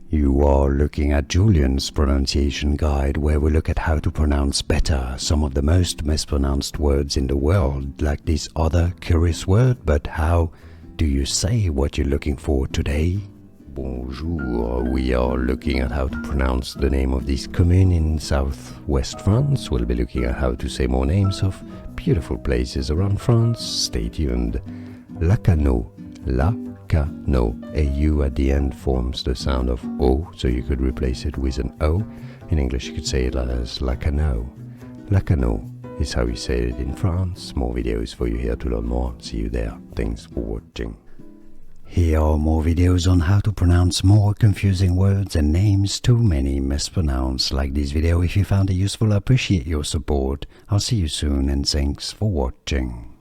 You are looking at Julian's pronunciation guide, where we look at how to pronounce better some of the most mispronounced words in the world, like this other curious word. But how do you say what you're looking for today? Bonjour, we are looking at how to pronounce the name of this commune in southwest France. We'll be looking at how to say more names of beautiful places around France. Stay tuned. Lacanau, Lacanau. A U at the end forms the sound of O, so you could replace it with an O. In English you could say it as Lacanau. Lacanau is how you say it in France. More videos for you here to learn more. See you there. Thanks for watching. Here are more videos on how to pronounce more confusing words and names too many mispronounced. Like this video if you found it useful. I appreciate your support. I'll see you soon and thanks for watching.